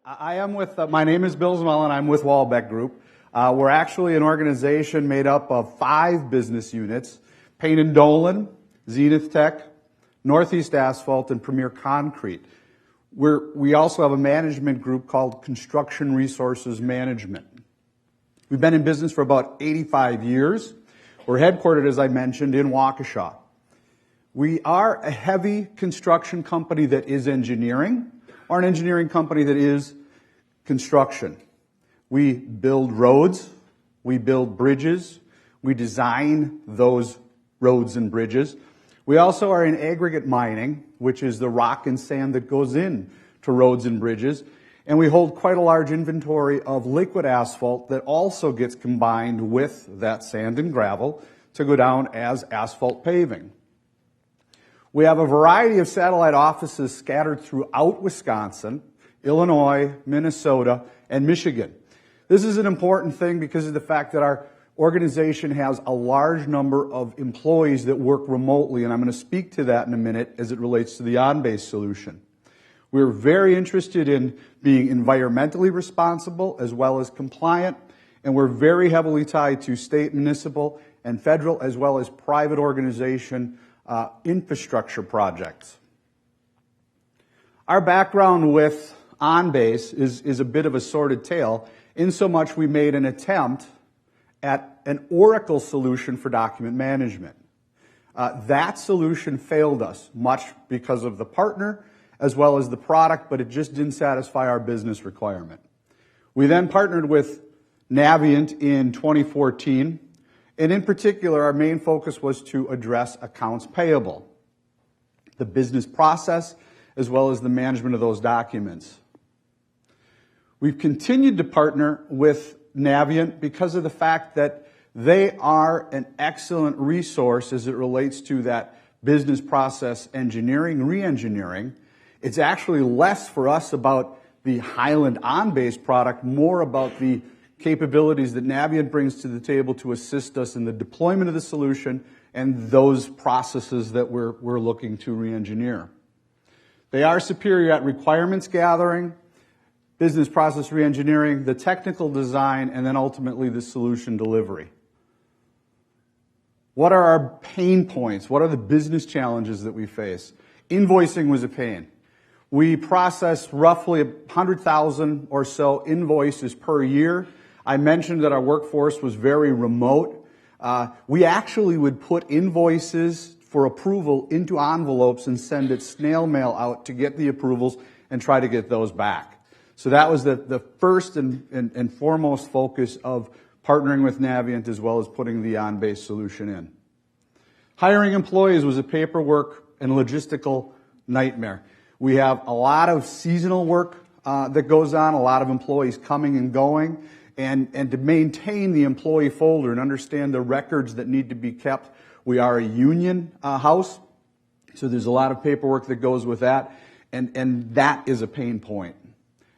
My name is Bill Zummallen. I'm with Walbec Group. We're actually an organization made up of 5 business units: Payne Dolan, Zenith Tech, Northeast Asphalt, and Premier Concrete. We also have a management group called Construction Resources Management. We've been in business for about 85 years. We're headquartered, as I mentioned, in Waukesha. We are a heavy construction company that is engineering, or an engineering company that is construction. We build roads, we build bridges, we design those roads and bridges. We also are in aggregate mining, which is the rock and sand that goes in to roads and bridges. And we hold quite a large inventory of liquid asphalt that also gets combined with that sand and gravel to go down as asphalt paving. We have a variety of satellite offices scattered throughout Wisconsin, Illinois, Minnesota, and Michigan. This is an important thing because of the fact that our organization has a large number of employees that work remotely, and I'm going to speak to that in a minute as it relates to the OnBase solution. We're very interested in being environmentally responsible as well as compliant, and we're very heavily tied to state, municipal, and federal as well as private organization infrastructure projects. Our background with OnBase is a bit of a sordid tale, in so much we made an attempt at an Oracle solution for document management. That solution failed us, much because of the partner as well as the product, but it just didn't satisfy our business requirement. We then partnered with Naviant in 2014, and in particular, our main focus was to address accounts payable, the business process, as well as the management of those documents. We've continued to partner with Naviant because of the fact that they are an excellent resource as it relates to that business process engineering, re-engineering. It's actually less for us about the Highland OnBase product, more about the capabilities that Naviant brings to the table to assist us in the deployment of the solution and those processes that we're looking to re-engineer. They are superior at requirements gathering, business process re-engineering, the technical design, and then ultimately the solution delivery. What are our pain points? What are the business challenges that we face? Invoicing was a pain. We process roughly 100,000 or so invoices per year. I mentioned that our workforce was very remote. We actually would put invoices for approval into envelopes and send it snail mail out to get the approvals and try to get those back. So that was the first and foremost focus of partnering with Naviant as well as putting the OnBase solution in. Hiring employees was a paperwork and logistical nightmare. We have a lot of seasonal work that goes on, a lot of employees coming and going, and to maintain the employee folder and understand the records that need to be kept. We are a union house, so there's a lot of paperwork that goes with that, and that is a pain point.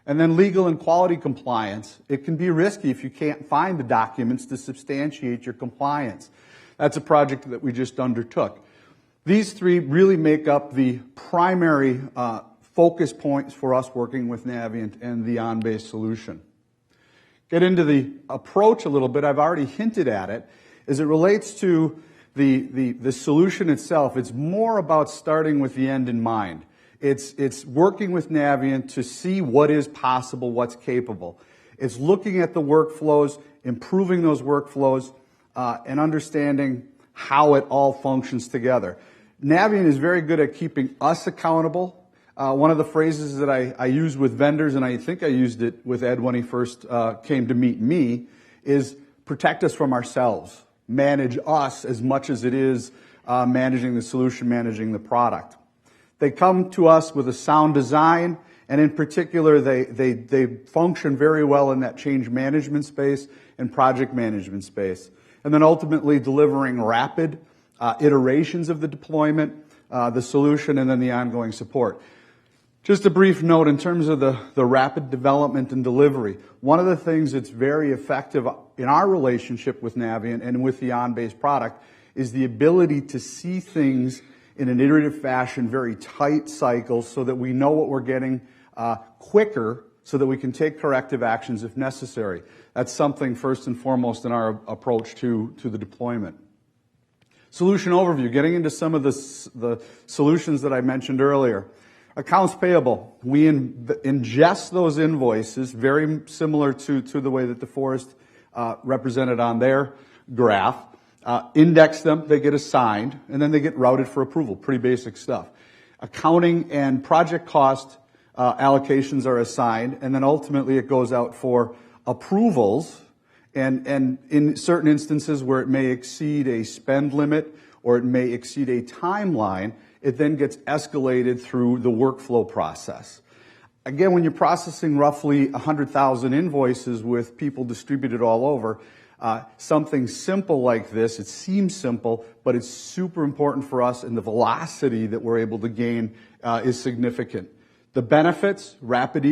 And then legal and quality compliance. It can be risky if you can't find the documents to substantiate your compliance. That's a project that we just undertook. These 3 really make up the primary focus points for us working with Naviant and the OnBase solution. Get into the approach a little bit. I've already hinted at it. As it relates to the solution itself, it's more about starting with the end in mind. It's working with Naviant to see what is possible, what's capable. It's looking at the workflows, improving those workflows, and understanding how it all functions together. Naviant is very good at keeping us accountable. One of the phrases that I use with vendors, and I think I used it with Ed when he first came to meet me, is protect us from ourselves. Manage us as much as it is managing the solution, managing the product. They come to us with a sound design, and in particular, they function very well in that change management space and project management space. And then ultimately delivering rapid iterations of the deployment, the solution, and then the ongoing support. Just a brief note in terms of the rapid development and delivery. One of the things that's very effective in our relationship with Naviant and with the OnBase product is the ability to see things in an iterative fashion, very tight cycles, so that we know what we're getting quicker so that we can take corrective actions if necessary. That's something first and foremost in our approach to the deployment. Solution overview, getting into some of the solutions that I mentioned earlier. Accounts payable, we ingest those invoices, very similar to the way that DeForest represented on their graph, index them, they get assigned, and then they get routed for approval. Pretty basic stuff. Accounting and project cost allocations are assigned, and then ultimately it goes out for approvals. And in certain instances where it may exceed a spend limit or it may exceed a timeline, it then gets escalated through the workflow process. Again, when you're processing roughly 100,000 invoices with people distributed all over, something simple like this, it seems simple, but it's super important for us, and the velocity that we're able to gain is significant. The benefits, rapid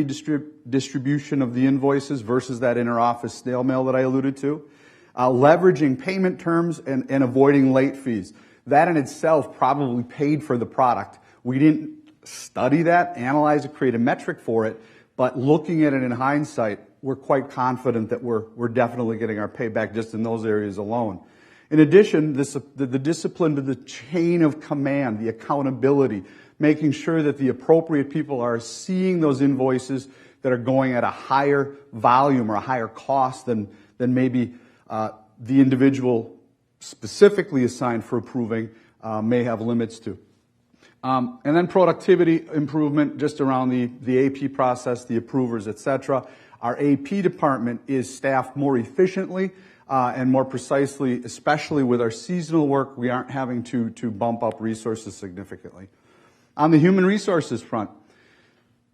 distribution of the invoices versus that inter-office snail mail that I alluded to. Leveraging payment terms and avoiding late fees. That in itself probably paid for the product. We didn't study that, analyze it, create a metric for it, but looking at it in hindsight, we're quite confident that we're definitely getting our payback just in those areas alone. In addition, the discipline to the chain of command, the accountability, making sure that the appropriate people are seeing those invoices that are going at a higher volume or a higher cost than maybe the individual specifically assigned for approving may have limits to. And then productivity improvement just around the AP process, the approvers, etc. Our AP department is staffed more efficiently and more precisely, especially with our seasonal work. We aren't having to bump up resources significantly. On the human resources front,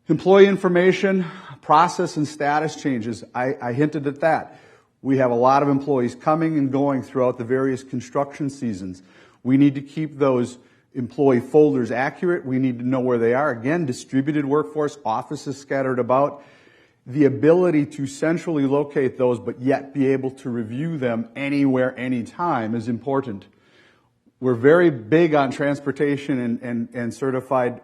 employee information, process and status changes. I hinted at that. We have a lot of employees coming and going throughout the various construction seasons. We need to keep those employee folders accurate. We need to know where they are. Again, distributed workforce, offices scattered about. The ability to centrally locate those but yet be able to review them anywhere, anytime is important. We're very big on transportation and certified,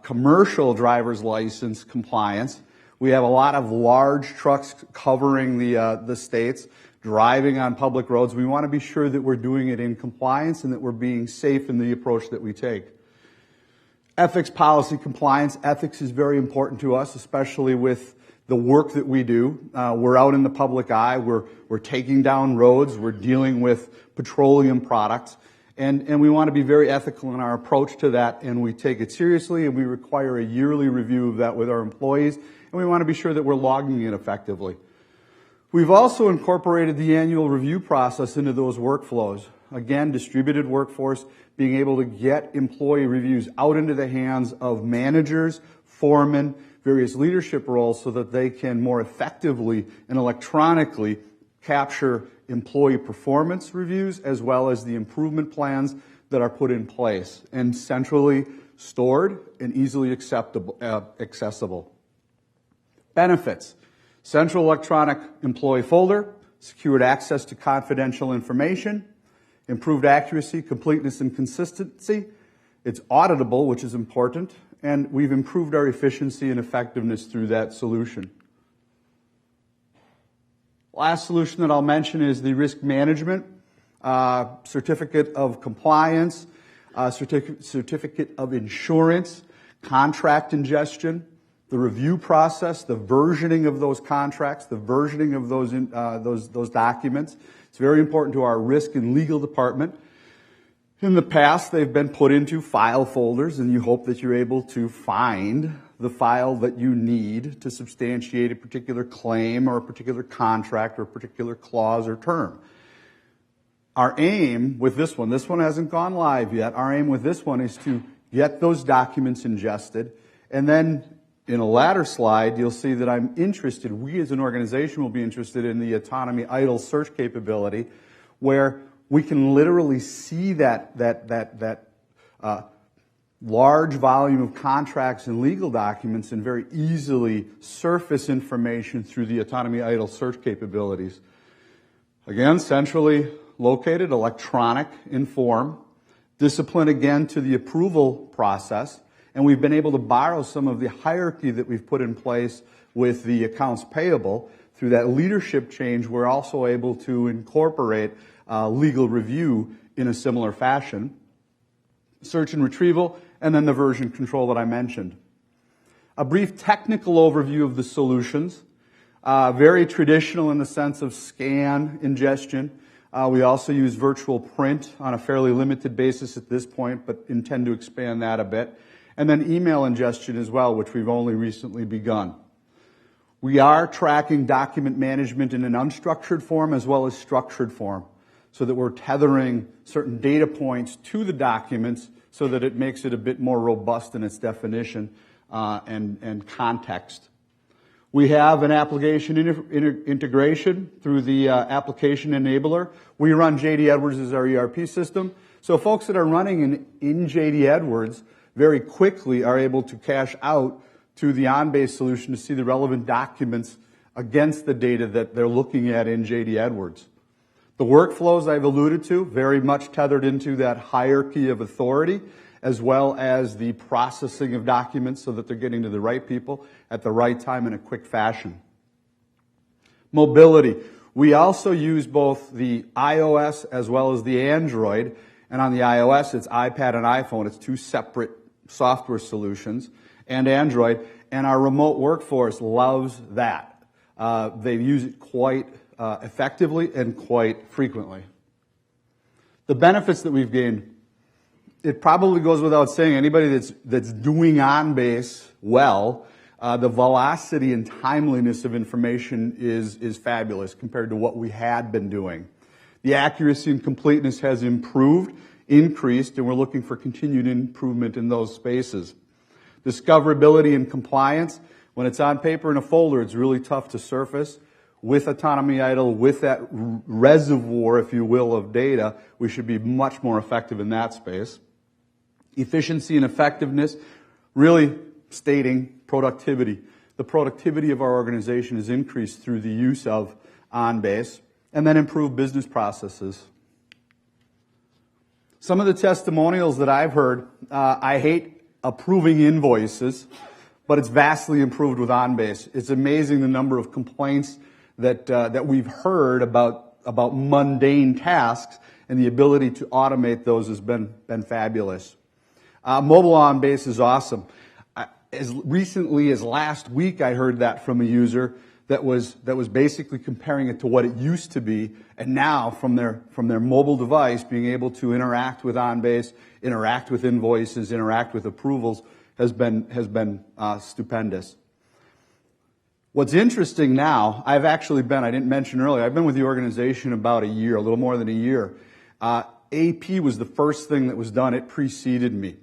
commercial driver's license compliance. We have a lot of large trucks covering the states, driving on public roads. We want to be sure that we're doing it in compliance and that we're being safe in the approach that we take. Ethics, policy, compliance. Ethics is very important to us, especially with the work that we do. We're out in the public eye. We're taking down roads. We're dealing with petroleum products. And we want to be very ethical in our approach to that, and we take it seriously, and we require a yearly review of that with our employees, and we want to be sure that we're logging it effectively. We've also incorporated the annual review process into those workflows. Again, distributed workforce, being able to get employee reviews out into the hands of managers, foremen, various leadership roles so that they can more effectively and electronically capture employee performance reviews as well as the improvement plans that are put in place and centrally stored and easily accessible. Benefits. Central electronic employee folder, secured access to confidential information, improved accuracy, completeness, and consistency. It's auditable, which is important, and we've improved our efficiency and effectiveness through that solution. Last solution that I'll mention is the risk management, certificate of compliance, certificate of insurance, contract ingestion, the review process, the versioning of those contracts, the versioning of those documents. It's very important to our risk and legal department. In the past, they've been put into file folders, and you hope that you're able to find the file that you need to substantiate a particular claim or a particular contract or a particular clause or term. Our aim with this one hasn't gone live yet, our aim with this one is to get those documents ingested, and then in a latter slide, you'll see that I'm interested, we as an organization will be interested in the autonomy idle search capability, where we can literally see that large volume of contracts and legal documents and very easily surface information through the autonomy idle search capabilities. Again, centrally located, electronic in form, discipline again to the approval process, and we've been able to borrow some of the hierarchy that we've put in place with the accounts payable. Through that leadership change, we're also able to incorporate legal review in a similar fashion. Search and retrieval, and then the version control that I mentioned. A brief technical overview of the solutions. Very traditional in the sense of scan ingestion. We also use virtual print on a fairly limited basis at this point, but intend to expand that a bit. And then email ingestion as well, which we've only recently begun. We are tracking document management in an unstructured form as well as structured form, so that we're tethering certain data points to the documents so that it makes it a bit more robust in its definition and context. We have an application integration through the application enabler. We run JD Edwards as our ERP system. So folks that are running in JD Edwards very quickly are able to cash out to the OnBase solution to see the relevant documents against the data that they're looking at in JD Edwards. The workflows I've alluded to, very much tethered into that hierarchy of authority, as well as the processing of documents so that they're getting to the right people at the right time in a quick fashion. Mobility. We also use both the iOS as well as the Android. And on the iOS, it's iPad and iPhone. It's two separate software solutions. And Android. And our remote workforce loves that. They use it quite effectively and quite frequently. The benefits that we've gained. It probably goes without saying, anybody that's doing OnBase well, the velocity and timeliness of information is fabulous compared to what we had been doing. The accuracy and completeness has improved, increased, and we're looking for continued improvement in those spaces. Discoverability and compliance. When it's on paper in a folder, it's really tough to surface. With Autonomy Idle, with that reservoir, if you will, of data, we should be much more effective in that space. Efficiency and effectiveness, really stating productivity. The productivity of our organization is increased through the use of OnBase, and then improved business processes. Some of the testimonials that I've heard, I hate approving invoices, but it's vastly improved with OnBase. It's amazing the number of complaints that we've heard about mundane tasks, and the ability to automate those has been fabulous. Mobile OnBase is awesome. As recently as last week, I heard that from a user that was basically comparing it to what it used to be, and now from their mobile device, being able to interact with OnBase, interact with invoices, interact with approvals has been stupendous. What's interesting now, I didn't mention earlier, I've been with the organization about a year, a little more than a year. AP was the first thing that was done. It preceded me.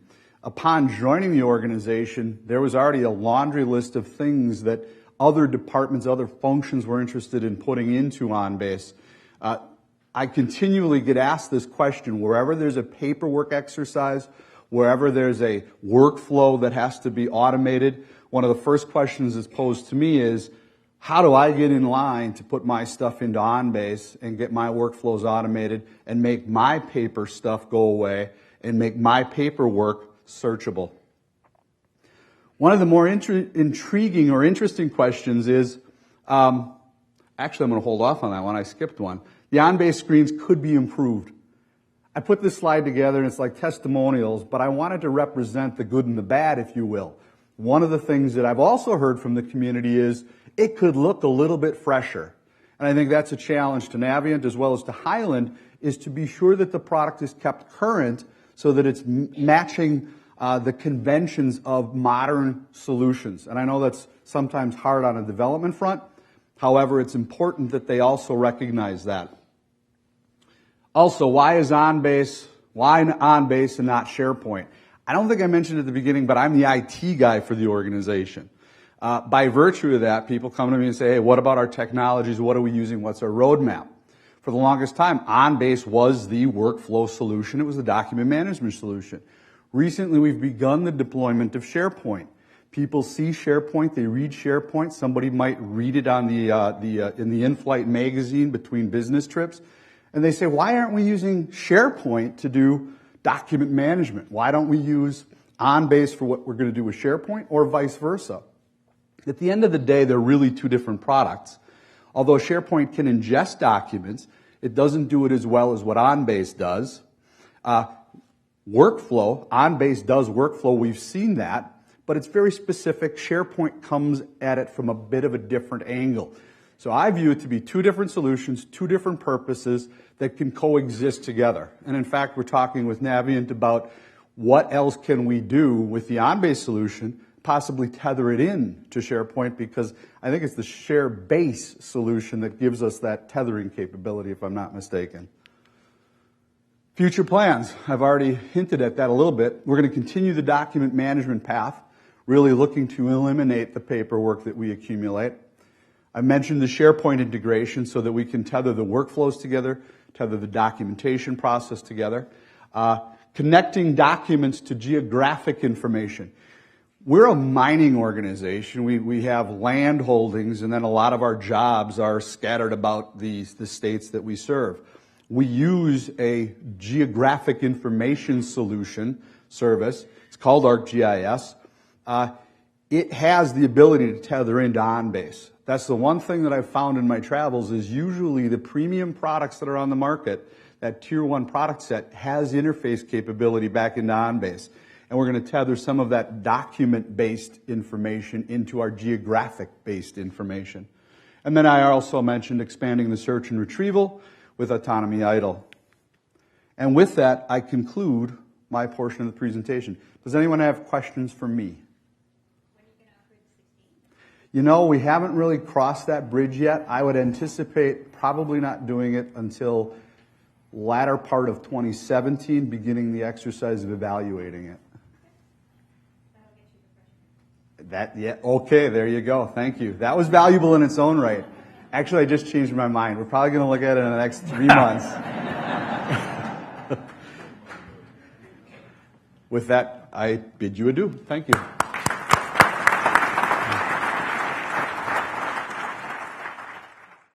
Upon joining the organization, there was already a laundry list of things that other departments, other functions were interested in putting into OnBase. I continually get asked this question wherever there's a paperwork exercise, wherever there's a workflow that has to be automated. One of the first questions that's posed to me is, how do I get in line to put my stuff into OnBase and get my workflows automated and make my paper stuff go away and make my paperwork searchable? One of the more intriguing or interesting questions is, actually I'm going to hold off on that one, I skipped one. The OnBase screens could be improved. I put this slide together and it's like testimonials, but I wanted to represent the good and the bad, if you will. One of the things that I've also heard from the community is it could look a little bit fresher. And I think that's a challenge to Naviant as well as to Highland, is to be sure that the product is kept current so that it's matching the conventions of modern solutions. And I know that's sometimes hard on a development front. However, it's important that they also recognize that. Also, why OnBase and not SharePoint? I don't think I mentioned at the beginning, but I'm the IT guy for the organization. By virtue of that, people come to me and say, hey, what about our technologies? What are we using? What's our roadmap? For the longest time, OnBase was the workflow solution. It was the document management solution. Recently, we've begun the deployment of SharePoint. People see SharePoint, they read SharePoint. Somebody might read it on in the in-flight magazine between business trips, and they say, why aren't we using SharePoint to do document management? Why don't we use OnBase for what we're going to do with SharePoint, or vice versa. At the end of the day, they're really two different products. Although SharePoint can ingest documents, it doesn't do it as well as what OnBase does. Workflow, OnBase does workflow, we've seen that, but it's very specific. SharePoint comes at it from a bit of a different angle. So I view it to be two different solutions, two different purposes that can coexist together. And in fact, we're talking with Naviant about what else can we do with the OnBase solution, possibly tether it in to SharePoint, because I think it's the ShareBase solution that gives us that tethering capability, if I'm not mistaken. Future plans, I've already hinted at that a little bit. We're going to continue the document management path, really looking to eliminate the paperwork that we accumulate. I mentioned the SharePoint integration so that we can tether the workflows together, tether the documentation process together. Connecting documents to geographic information. We're a mining organization. We have land holdings, and then a lot of our jobs are scattered about the states that we serve. We use a geographic information solution service. It's called ArcGIS. It has the ability to tether into OnBase. That's the one thing that I've found in my travels is usually the premium products that are on the market, that tier 1 product set, has interface capability back into OnBase. And we're going to tether some of that document-based information into our geographic-based information. And then I also mentioned expanding the search and retrieval with Autonomy Idle. And with that, I conclude my portion of the presentation. Does anyone have questions for me? You know, we haven't really crossed that bridge yet. I would anticipate probably not doing it until latter part of 2017, beginning the exercise of evaluating it. Okay, there you go. Thank you. That was valuable in its own right. Actually, I just changed my mind. We're probably going to look at it in the next 3 months. With that, I bid you adieu. Thank you.